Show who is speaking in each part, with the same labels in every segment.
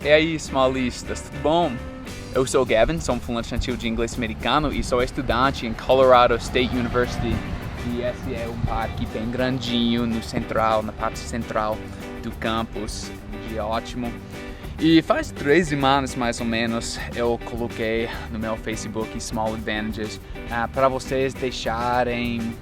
Speaker 1: E aí, smallistas, tudo bom? Eu sou o Gavin, sou um falante nativo de inglês americano e sou estudante em Colorado State University. E esse é um parque bem grandinho no central, na parte central do campus, um dia ótimo. E faz 3 semanas mais ou menos eu coloquei no meu Facebook Small Advantages para vocês deixarem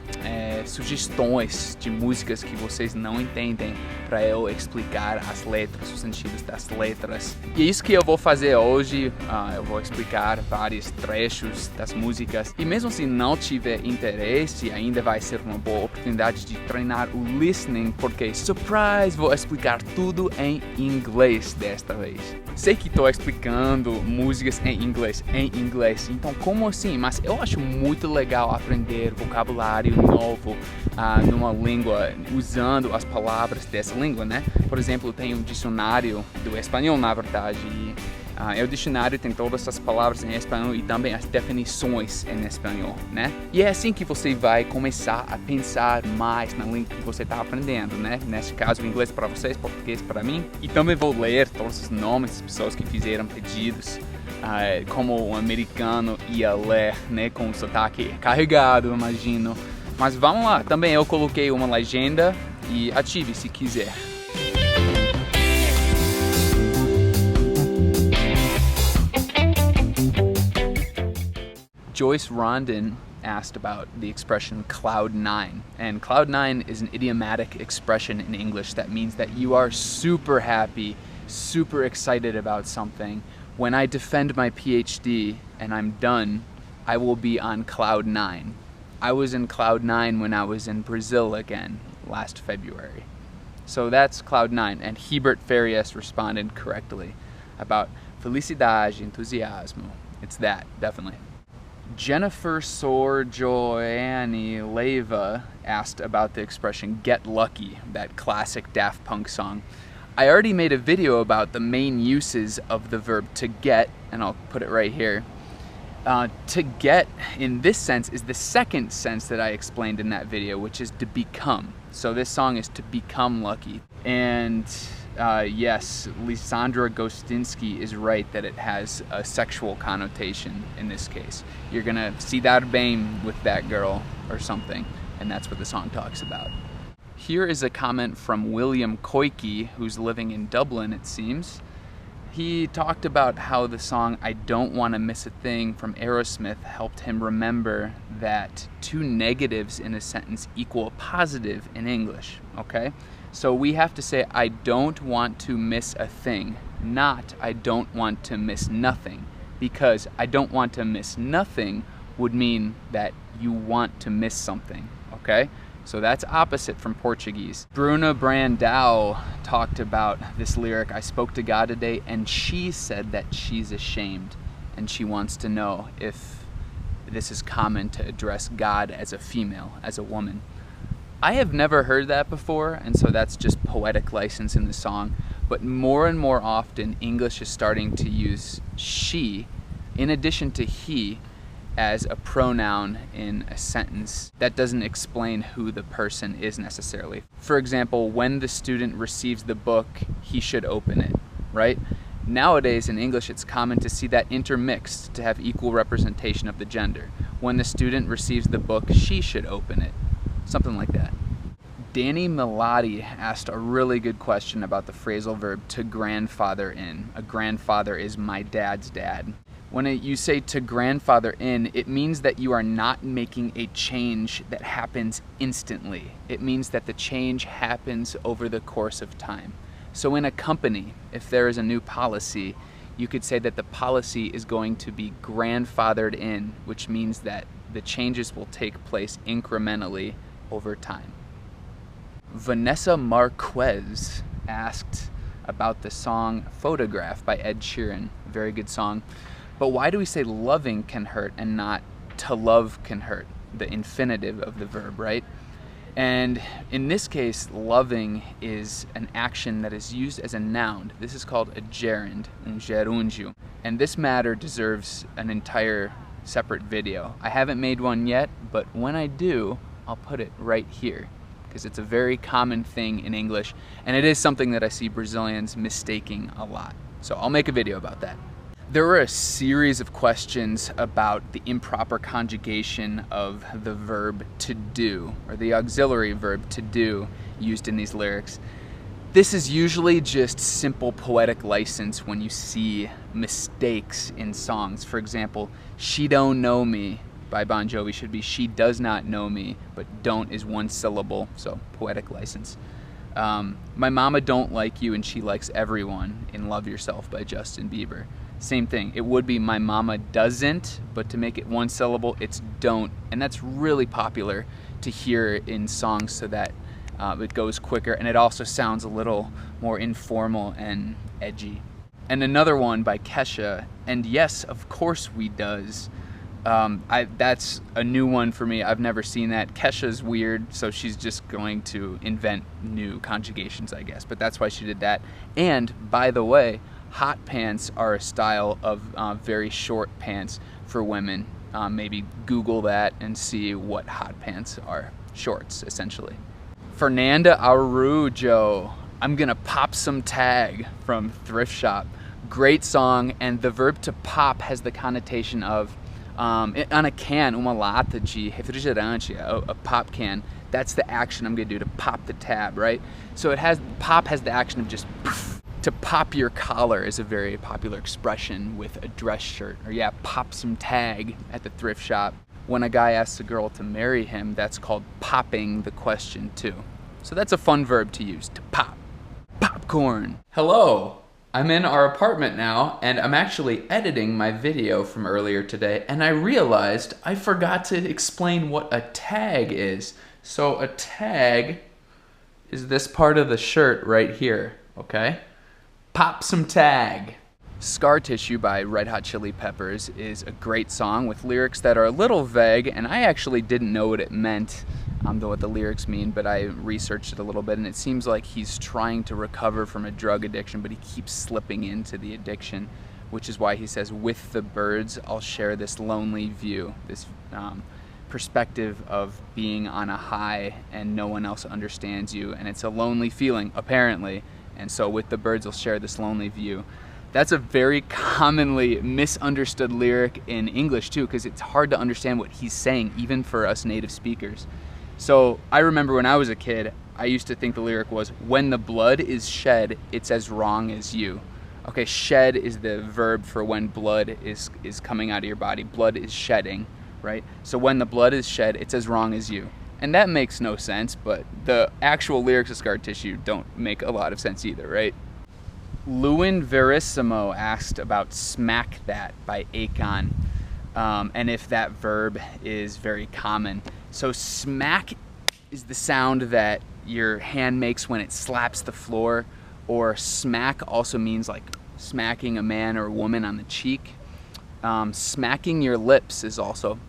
Speaker 1: sugestões de músicas que vocês não entendem para eu explicar as letras, os sentidos das letras. E é isso que eu vou fazer hoje. Eu vou explicar vários trechos das músicas e mesmo se não tiver interesse, ainda vai ser uma boa oportunidade de treinar o listening, porque, surprise, vou explicar tudo em inglês desta vez. Sei que estou explicando músicas em inglês, então como assim? Mas eu acho muito legal aprender vocabulário novo numa língua, usando as palavras dessa língua, né? Por exemplo, tem um dicionário do espanhol, na verdade, e o dicionário tem todas as palavras em espanhol e também as definições em espanhol, né? E é assim que você vai começar a pensar mais na língua que você está aprendendo, né? Nesse caso, inglês para vocês, português para mim. E também vou ler todos os nomes das pessoas que fizeram pedidos, como um americano ia ler, né? Com o sotaque carregado, imagino. Mas vamos lá, também eu coloquei uma legenda e ative se quiser. Joyce Rondon asked about the expression cloud nine, and cloud nine is an idiomatic expression in English that means that you are super happy, super excited about something. When I defend my PhD and I'm done, I will be on cloud nine. I was in cloud nine when I was in Brazil again last February. So that's cloud nine, and Hebert Farias responded correctly about felicidade, entusiasmo. It's that, definitely. Jennifer Sorjoani Leva asked about the expression get lucky, that classic Daft Punk song. I already made a video about the main uses of the verb to get, and I'll put it right here. To get in this sense is the second sense that I explained in that video, which is to become. So this song is to become lucky. And yes, Lisandra Gostinski is right that it has a sexual connotation in this case. You're gonna see that bem with that girl or something, and that's what the song talks about. Here is a comment from William Koike, who's living in Dublin, it seems. He talked about how the song I Don't Want to Miss a Thing from Aerosmith helped him remember that 2 negatives in a sentence equal a positive in English, okay? So we have to say I don't want to miss a thing, not I don't want to miss nothing, because I don't want to miss nothing would mean that you want to miss something, okay? So that's opposite from Portuguese. Bruna Brandau talked about this lyric, I spoke to God today, and she said that she's ashamed, and she wants to know if this is common to address God as a female, as a woman. I have never heard that before, and so that's just poetic license in the song, but more and more often English is starting to use she in addition to he as a pronoun in a sentence that doesn't explain who the person is necessarily. For example, when the student receives the book, he should open it, right? Nowadays in English it's common to see that intermixed to have equal representation of the gender. When the student receives the book, she should open it. Something like that. Danny Melody asked a really good question about the phrasal verb to grandfather in. A grandfather is my dad's dad. When you say to grandfather in, it means that you are not making a change that happens instantly. It means that the change happens over the course of time. So in a company, if there is a new policy, you could say that the policy is going to be grandfathered in, which means that the changes will take place incrementally over time. Vanessa Marquez asked about the song Photograph by Ed Sheeran. Very good song. But why do we say loving can hurt and not to love can hurt? The infinitive of the verb, right? And in this case, loving is an action that is used as a noun. This is called a gerund, un gerúndio. And this matter deserves an entire separate video. I haven't made one yet, but when I do, I'll put it right here, because it's a very common thing in English, and it is something that I see Brazilians mistaking a lot. So I'll make a video about that. There were a series of questions about the improper conjugation of the verb to do, or the auxiliary verb to do, used in these lyrics. This is usually just simple poetic license when you see mistakes in songs. For example, "She Don't Know Me" by Bon Jovi should be "She Does Not Know Me," but "don't" is one syllable, so poetic license. "My Mama Don't Like You and She Likes Everyone" in "Love Yourself" by Justin Bieber. Same thing, it would be "My Mama Doesn't," but to make it one syllable, it's "don't." And that's really popular to hear in songs so that it goes quicker, and it also sounds a little more informal and edgy. And another one by Kesha, "And Yes, Of Course We Does." That's a new one for me. I've never seen that. Kesha's weird, so she's just going to invent new conjugations, I guess. But that's why she did that. And, by the way, hot pants are a style of very short pants for women. Maybe Google that and see what hot pants are. Shorts, essentially. Fernanda Araujo, "I'm Gonna Pop Some Tag" from Thrift Shop. Great song, and the verb to pop has the connotation of on a can, uma lata de refrigerante, a pop can. That's the action I'm gonna do, to pop the tab, right? So pop has the action of just poof. To pop your collar is a very popular expression with a dress shirt. Or yeah, pop some tag at the thrift shop. When a guy asks a girl to marry him, that's called popping the question too. So that's a fun verb to use, to pop. Popcorn. Hello. I'm in our apartment now, and I'm actually editing my video from earlier today, and I realized I forgot to explain what a tag is. So a tag is this part of the shirt right here, okay? Pop some tag. Scar Tissue by Red Hot Chili Peppers is a great song with lyrics that are a little vague, and I actually didn't know what it meant, what the lyrics mean, but I researched it a little bit, and it seems like he's trying to recover from a drug addiction, but he keeps slipping into the addiction, which is why he says, "With the birds, I'll share this lonely view," this perspective of being on a high and no one else understands you, and it's a lonely feeling, apparently, and so with the birds, I'll share this lonely view. That's a very commonly misunderstood lyric in English too, because it's hard to understand what he's saying, even for us native speakers. So I remember when I was a kid, I used to think the lyric was, "When the blood is shed, it's as wrong as you." Okay, shed is the verb for when blood is coming out of your body. Blood is shedding, right? So when the blood is shed, it's as wrong as you. And that makes no sense, but the actual lyrics of Scar Tissue don't make a lot of sense either, right? Lewin Verissimo asked about "Smack That" by Akon, and if that verb is very common. So smack is the sound that your hand makes when it slaps the floor, or smack also means like smacking a man or a woman on the cheek. Smacking your lips is also,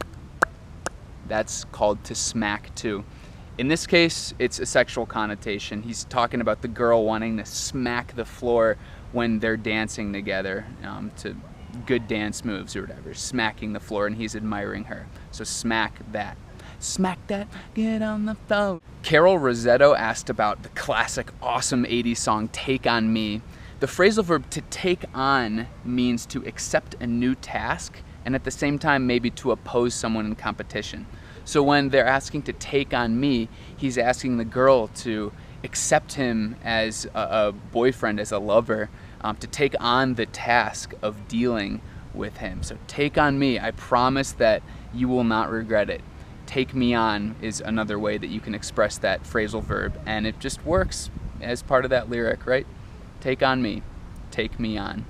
Speaker 1: that's called to smack too. In this case, it's a sexual connotation. He's talking about the girl wanting to smack the floor when they're dancing together, to good dance moves or whatever, smacking the floor, and he's admiring her. So smack that. Smack that, get on the phone. Carol Rosetto asked about the classic, awesome 80s song, "Take on Me." The phrasal verb "to take on" means to accept a new task, and at the same time maybe to oppose someone in competition. So when they're asking to take on me, he's asking the girl to accept him as a boyfriend, as a lover, to take on the task of dealing with him. So take on me, I promise that you will not regret it. Take me on is another way that you can express that phrasal verb, and it just works as part of that lyric, right? Take on me, take me on.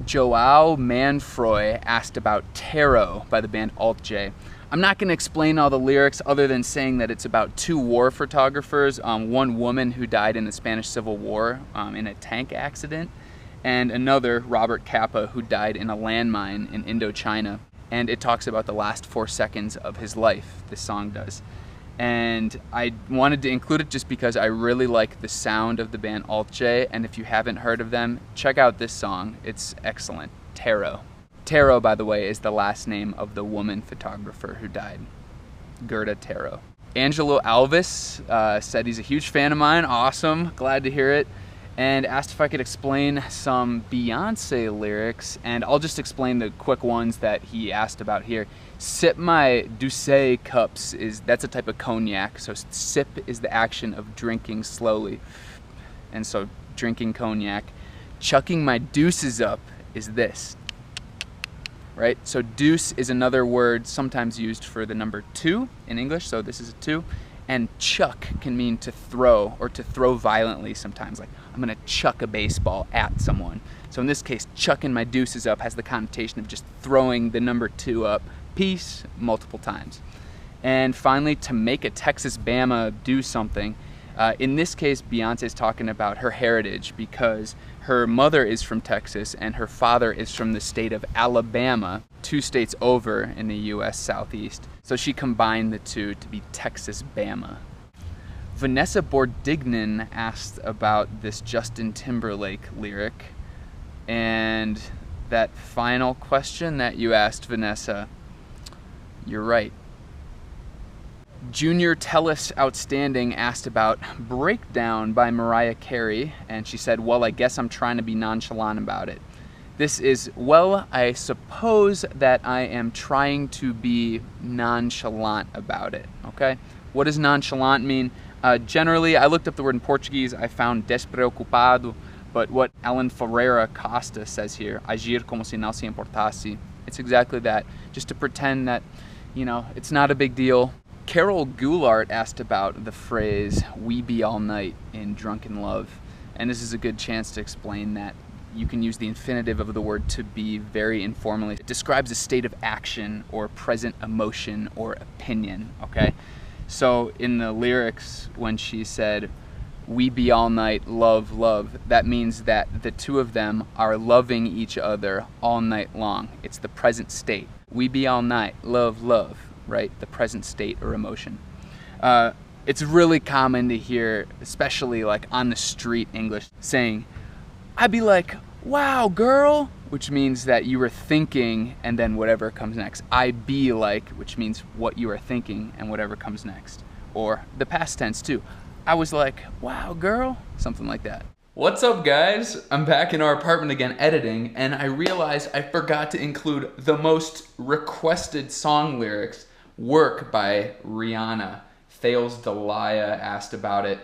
Speaker 1: Joao Manfroy asked about "Tarot" by the band Alt J. I'm not going to explain all the lyrics other than saying that it's about two war photographers, one woman who died in the Spanish Civil War in a tank accident, and another, Robert Capa, who died in a landmine in Indochina. And it talks about the last 4 seconds of his life, this song does. And I wanted to include it just because I really like the sound of the band Alt J, and if you haven't heard of them, check out this song. It's excellent. Tarot. Tarot, by the way, is the last name of the woman photographer who died. Gerda Tarot. Angelo Alvis said he's a huge fan of mine. Awesome. Glad to hear it. and asked if I could explain some Beyoncé lyrics, and I'll just explain the quick ones that he asked about here. Sip my Douce cups, that's a type of cognac, so sip is the action of drinking slowly, and so drinking cognac. Chucking my deuces up is this, right? So deuce is another word sometimes used for the number 2 in English, so this is a 2. And chuck can mean to throw, or to throw violently sometimes, like I'm gonna chuck a baseball at someone. So in this case, chucking my deuces up has the connotation of just throwing the number 2 up, peace, multiple times. And finally, to make a Texas Bama do something. In this case, Beyonce is talking about her heritage because her mother is from Texas and her father is from the state of Alabama, 2 states over in the US Southeast. So she combined the 2 to be Texas Bama. Vanessa Bordignan asked about this Justin Timberlake lyric, and that final question that you asked, Vanessa, you're right. Junior Tellis Outstanding asked about Breakdown by Mariah Carey, and she said, well, I guess I'm trying to be nonchalant about it. This is, well, I suppose that I am trying to be nonchalant about it, okay? What does nonchalant mean? Generally, I looked up the word in Portuguese, I found despreocupado, but what Ellen Ferreira Costa says here, agir como si não se importasse, it's exactly that, just to pretend that, you know, it's not a big deal. Carol Goulart asked about the phrase, we be all night in Drunken Love, and this is a good chance to explain that you can use the infinitive of the word to be very informally. It describes a state of action or present emotion or opinion, okay? So in the lyrics, when she said, we be all night, love, love, that means that the 2 of them are loving each other all night long. It's the present state. We be all night, love, love, right? The present state or emotion. It's really common to hear, especially like on the street English, saying, I'd be like, wow, girl, which means that you were thinking and then whatever comes next. I be like, which means what you are thinking and whatever comes next. Or the past tense too. I was like, wow, girl, something like that. What's up, guys? I'm back in our apartment again editing, and I realized I forgot to include the most requested song lyrics, Work by Rihanna. Thales Delia asked about it.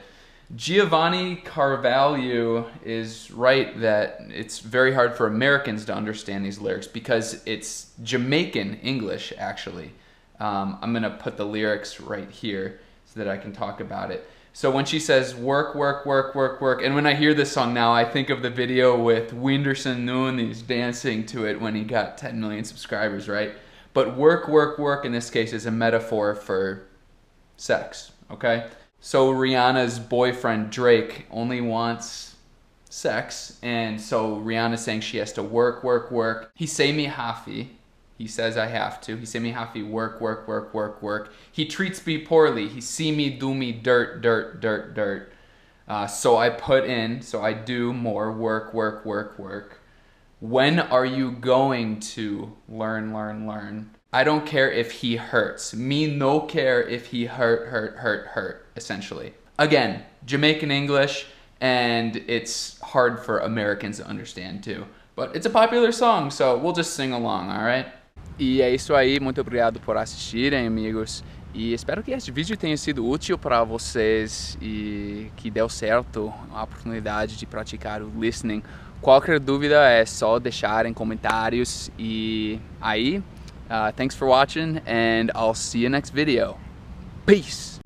Speaker 1: Giovanni Carvalho is right that it's very hard for Americans to understand these lyrics because it's Jamaican English, actually. I'm gonna put the lyrics right here so that I can talk about it. So when she says work, work, work, work, work, and when I hear this song now, I think of the video with Whindersson Nunes dancing to it when he got 10 million subscribers, right? But work, work, work in this case is a metaphor for sex, okay? So Rihanna's boyfriend, Drake, only wants sex, and so Rihanna's saying she has to work, work, work. He say me happy. He says I have to. He say me happy, work, work, work, work, work. He treats me poorly. He see me do me dirt, dirt, dirt, dirt. So I put in, so I do more work, work, work, work. When are you going to learn, learn, learn? I don't care if he hurts. Me no care if he hurt, hurt, hurt, hurt, essentially. Again, Jamaican English, and it's hard for Americans to understand too. But it's a popular song, so we'll just sing along, alright? E é isso aí, muito obrigado por assistirem, amigos. E espero que este vídeo tenha sido útil para vocês e que deu certo a oportunidade de praticar o listening. Qualquer dúvida é só deixar em comentários e aí, thanks for watching and I'll see you next video. Peace!